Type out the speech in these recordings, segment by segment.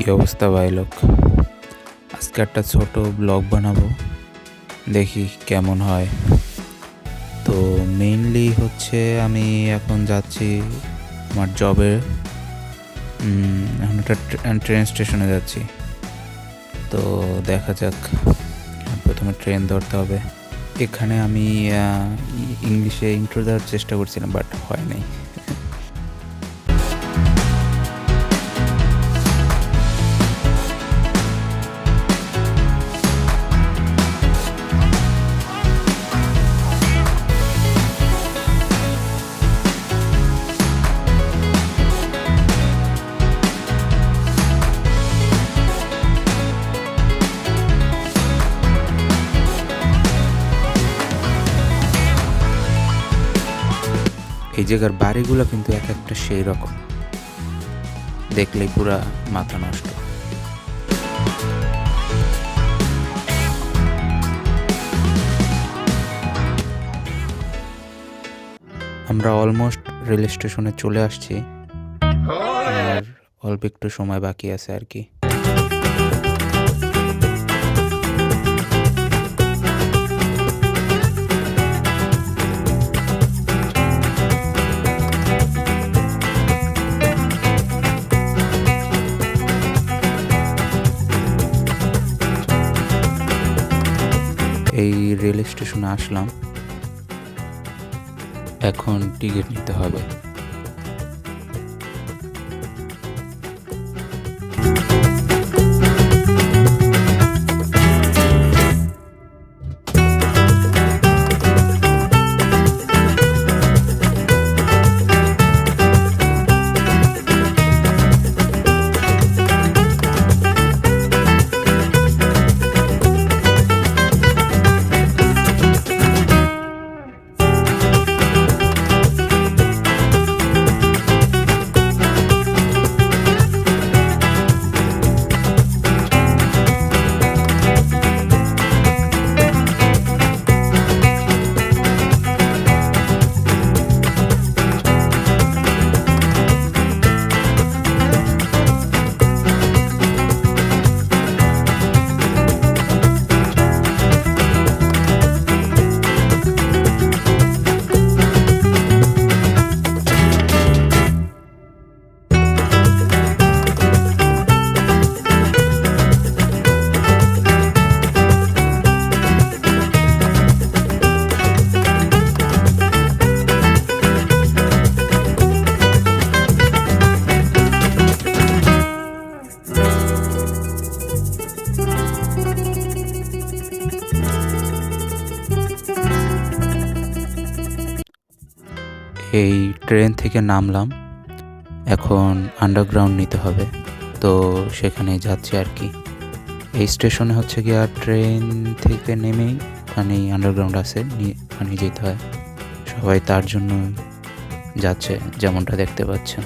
কি অবস্থা ভাই লোক, আজকে একটা ছোট ব্লগ বানাবো, দেখি কেমন হয়। তো মেইনলি হচ্ছে আমি এখন যাচ্ছি আমার জবে, এখন একটা ট্রেন স্টেশনে যাচ্ছি। তো দেখা যাক, প্রথমে ট্রেন ধরতে হবে। এখানে আমি ইংলিশে ইন্ট্রো দেওয়ার চেষ্টা করছিলাম, বাট হয় নাই। এই জায়গার বাড়িগুলো কিন্তু এক একটা সেই রকম, দেখলেই পুরা মাথা নষ্ট। আমরা অলমোস্ট রেল স্টেশনে চলে আসছি, আর অল্প একটু সময় বাকি আছে আর কি। এই রেল স্টেশনে আসলাম, এখন টিকিট নিতে হবে। এই ট্রেন থেকে নামলাম, এখন আন্ডারগ্রাউন্ড নিতে হবে, তো সেখানে যাচ্ছি আর কি। এই স্টেশনে হচ্ছে গিয়ে ট্রেন থেকে নেমেই ওখানেই আন্ডারগ্রাউন্ড আছে, ওখানে যেতে হয়। সবাই তার জন্য যাচ্ছে, যেমনটা দেখতে পাচ্ছেন।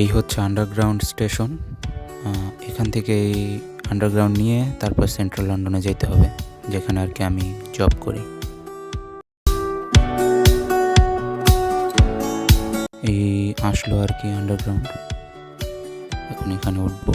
এই হচ্ছে আন্ডারগ্রাউন্ড স্টেশন। এখান থেকে এই আন্ডারগ্রাউন্ড নিয়ে তারপর সেন্ট্রাল লন্ডনে যেতে হবে, যেখানে আর কি আমি জব করি। এই আসলো আর কি আন্ডারগ্রাউন্ড, এখন এখানে উঠবো।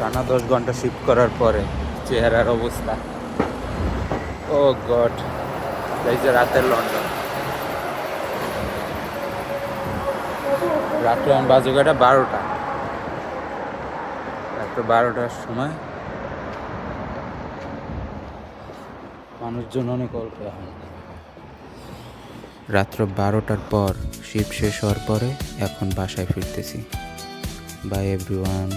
টানা 10 ঘন্টা শিফট করার পরে চেহারার অবস্থা, ও গড। এই যে রাতের লন্ডন, রাত্রে এখন বাজে কয়টা 12টা, রাত্রে 12টার সময় মানুষজন অনেক অল্প এখন। রাত্র 12টার পর শিফট শেষ হওয়ার পরে এখন বাসায় ফিরতেছি। By everyone.